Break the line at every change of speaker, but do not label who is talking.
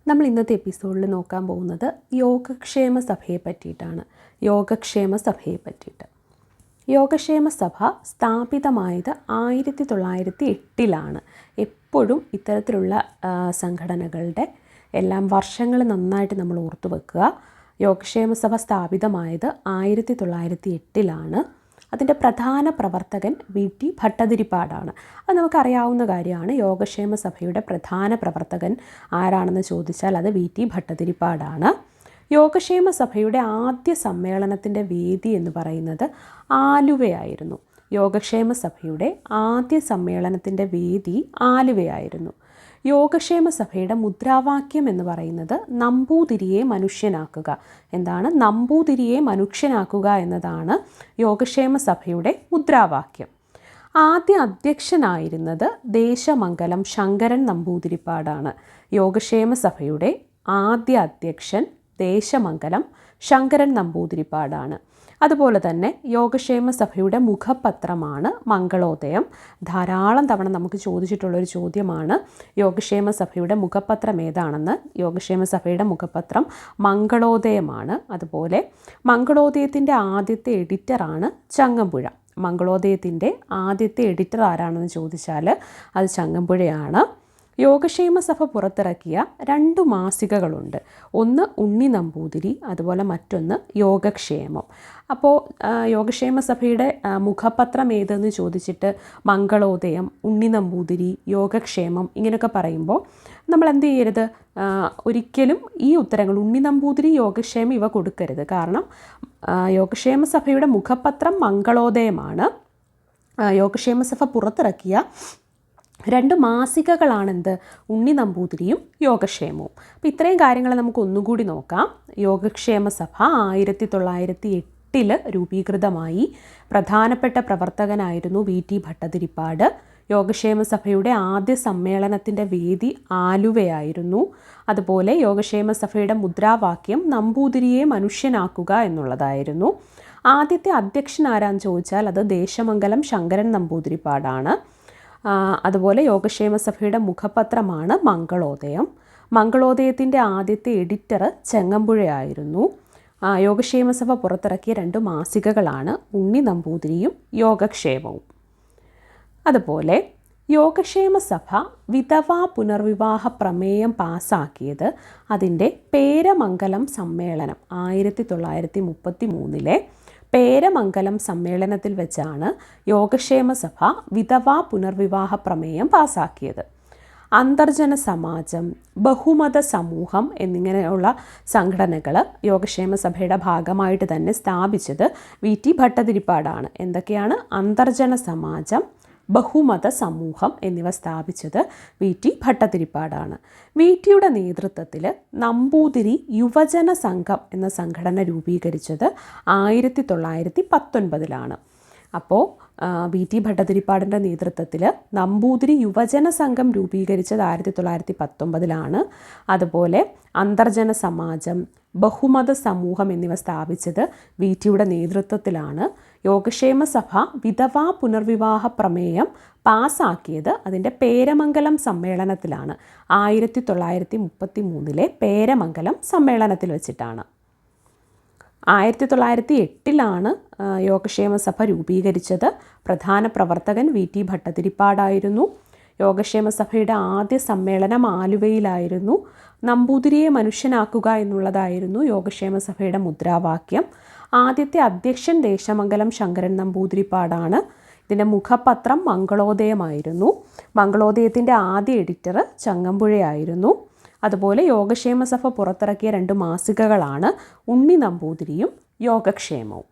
നമ്മൾ ഇന്നത്തെ എപ്പിസോഡിൽ നോക്കാൻ പോകുന്നത് യോഗക്ഷേമ സഭയെ പറ്റിയിട്ടാണ്. യോഗക്ഷേമ സഭ സ്ഥാപിതമായത് 1908 എപ്പോഴും ഇത്തരത്തിലുള്ള സംഘടനകളുടെ എല്ലാം വർഷങ്ങൾ നന്നായിട്ട് നമ്മൾ ഓർത്തു വെക്കുക. യോഗക്ഷേമ സഭ സ്ഥാപിതമായത് 1908 അതിൻ്റെ പ്രധാന പ്രവർത്തകൻ വി.ടി. ഭട്ടതിരിപ്പാടാണ്. അത് നമുക്കറിയാവുന്ന കാര്യമാണ്. യോഗക്ഷേമ സഭയുടെ പ്രധാന പ്രവർത്തകൻ ആരാണെന്ന് ചോദിച്ചാൽ അത് വി.ടി. ഭട്ടതിരിപ്പാടാണ്. യോഗക്ഷേമ സഭയുടെ ആദ്യ സമ്മേളനത്തിൻ്റെ വേദി എന്ന് പറയുന്നത് ആലുവയായിരുന്നു. യോഗക്ഷേമ സഭയുടെ ആദ്യ സമ്മേളനത്തിൻ്റെ വേദി ആലുവയായിരുന്നു. യോഗക്ഷേമ സഭയുടെ മുദ്രാവാക്യം എന്ന് പറയുന്നത് നമ്പൂതിരിയെ മനുഷ്യനാക്കുക. എന്താണ്? നമ്പൂതിരിയെ മനുഷ്യനാക്കുക എന്നതാണ് യോഗക്ഷേമ സഭയുടെ മുദ്രാവാക്യം. ആദ്യ അധ്യക്ഷനായിരുന്നത് ദേശമംഗലം ശങ്കരൻ നമ്പൂതിരിപ്പാടാണ്. യോഗക്ഷേമ സഭയുടെ ആദ്യ അധ്യക്ഷൻ ദേശമംഗലം ശങ്കരൻ നമ്പൂതിരിപ്പാടാണ്. അതുപോലെ തന്നെ യോഗക്ഷേമ സഭയുടെ മുഖപത്രമാണ് മംഗളോദയം. ധാരാളം തവണ നമുക്ക് ചോദിച്ചിട്ടുള്ളൊരു ചോദ്യമാണ് യോഗക്ഷേമ സഭയുടെ മുഖപത്രം ഏതാണെന്ന്. യോഗക്ഷേമ സഭയുടെ മുഖപത്രം മംഗളോദയമാണ്. അതുപോലെ മംഗളോദയത്തിൻ്റെ ആദ്യത്തെ എഡിറ്ററാണ് ചങ്ങമ്പുഴ. മംഗളോദയത്തിൻ്റെ ആദ്യത്തെ എഡിറ്റർ ആരാണെന്ന് ചോദിച്ചാൽ അത് ചങ്ങമ്പുഴയാണ്. യോഗക്ഷേമ സഭ പുറത്തിറക്കിയ 2 മാസികകളുണ്ട്. ഒന്ന് ഉണ്ണി നമ്പൂതിരി, അതുപോലെ മറ്റൊന്ന് യോഗക്ഷേമം. അപ്പോൾ യോഗക്ഷേമ സഭയുടെ മുഖപത്രം ഏതെന്ന് ചോദിച്ചിട്ട് മംഗളോദയം, ഉണ്ണി നമ്പൂതിരി, യോഗക്ഷേമം ഇങ്ങനെയൊക്കെ പറയുമ്പോൾ നമ്മൾ എന്ത് ചെയ്യരുത്? ഒരിക്കലും ഈ ഉത്തരങ്ങൾ ഉണ്ണി നമ്പൂതിരി, യോഗക്ഷേമം ഇവ കൊടുക്കരുത്. കാരണം യോഗക്ഷേമ സഭയുടെ മുഖപത്രം മംഗളോദയമാണ്. യോഗക്ഷേമ സഭ പുറത്തിറക്കിയ 2 മാസികകളാണെന്ത്? ഉണ്ണി നമ്പൂതിരിയും യോഗക്ഷേമവും. അപ്പോൾ ഇത്രയും കാര്യങ്ങൾ നമുക്ക് ഒന്നുകൂടി നോക്കാം. യോഗക്ഷേമ സഭ 1908 രൂപീകൃതമായി. പ്രധാനപ്പെട്ട പ്രവർത്തകനായിരുന്നു വി.ടി. ഭട്ടതിരിപ്പാട്. യോഗക്ഷേമ സഭയുടെ ആദ്യ സമ്മേളനത്തിൻ്റെ വേദി ആലുവയായിരുന്നു. അതുപോലെ യോഗക്ഷേമ സഭയുടെ മുദ്രാവാക്യം നമ്പൂതിരിയെ മനുഷ്യനാക്കുക എന്നുള്ളതായിരുന്നു. ആദ്യത്തെ അധ്യക്ഷൻ ആരാന്ന് ചോദിച്ചാൽ അത് ദേശമംഗലം ശങ്കരൻ നമ്പൂതിരിപ്പാടാണ്. അതുപോലെ യോഗക്ഷേമ സഭയുടെ മുഖപത്രമാണ് മംഗളോദയം. മംഗളോദയത്തിൻ്റെ ആദ്യത്തെ എഡിറ്റർ ചങ്ങമ്പുഴയായിരുന്നു. യോഗക്ഷേമ സഭ പുറത്തിറക്കിയ 2 മാസികകളാണ് ഉണ്ണി നമ്പൂതിരിയും യോഗക്ഷേമവും. അതുപോലെ യോഗക്ഷേമ സഭ വിധവാ പുനർവിവാഹ പ്രമേയം പാസ്സാക്കിയത് അതിൻ്റെ പേരമംഗലം സമ്മേളനം 1933 പേരമംഗലം സമ്മേളനത്തിൽ വെച്ചാണ് യോഗക്ഷേമ സഭ വിധവാ പുനർവിവാഹ പ്രമേയം പാസ്സാക്കിയത്. അന്തർജന സമാജം, ബഹുമത സമൂഹം എന്നിങ്ങനെയുള്ള സംഘടനകൾ യോഗക്ഷേമ സഭയുടെ ഭാഗമായിട്ട് തന്നെ സ്ഥാപിച്ചത് വി.ടി. ഭട്ടതിരിപ്പാടാണ്. എന്തൊക്കെയാണ്? അന്തർജന സമാജം, ബഹുമത സമൂഹം എന്നിവ സ്ഥാപിച്ചത് വി.ടി. ഭട്ടതിരിപ്പാടാണ്. വി.ടിയുടെ നേതൃത്വത്തിൽ നമ്പൂതിരി യുവജന സംഘം എന്ന സംഘടന രൂപീകരിച്ചത് 1919 അപ്പോൾ വി.ടി. ഭട്ടതിരിപ്പാടിൻ്റെ നേതൃത്വത്തിൽ നമ്പൂതിരി യുവജന സംഘം രൂപീകരിച്ചത് 1919 അതുപോലെ അന്തർജന സമാജം, ബഹുമത സമൂഹം എന്നിവ സ്ഥാപിച്ചത് വി.ടിയുടെ നേതൃത്വത്തിലാണ്. യോഗക്ഷേമ സഭ വിധവാ പുനർവിവാഹ പ്രമേയം പാസ്സാക്കിയത് അതിൻ്റെ പേരമംഗലം സമ്മേളനത്തിലാണ്. 1933 പേരമംഗലം സമ്മേളനത്തിൽ വെച്ചിട്ടാണ്. 1908 യോഗക്ഷേമ സഭ രൂപീകരിച്ചത്. പ്രധാന പ്രവർത്തകൻ വി.ടി. ഭട്ടതിരിപ്പാടായിരുന്നു. യോഗക്ഷേമ സഭയുടെ ആദ്യ സമ്മേളനം ആലുവയിലായിരുന്നു. നമ്പൂതിരിയെ മനുഷ്യനാക്കുക എന്നുള്ളതായിരുന്നു യോഗക്ഷേമ സഭയുടെ മുദ്രാവാക്യം. ആദ്യത്തെ അധ്യക്ഷൻ ദേശമംഗലം ശങ്കരൻ നമ്പൂതിരിപ്പാടാണ്. ഇതിൻ്റെ മുഖപത്രം മംഗളോദയമായിരുന്നു. മംഗളോദയത്തിൻ്റെ ആദ്യ എഡിറ്റർ ചങ്ങമ്പുഴയായിരുന്നു. അതുപോലെ യോഗക്ഷേമ സഭ പുറത്തിറക്കിയ 2 മാസികകളാണ് ഉണ്ണി നമ്പൂതിരിയും യോഗക്ഷേമവും.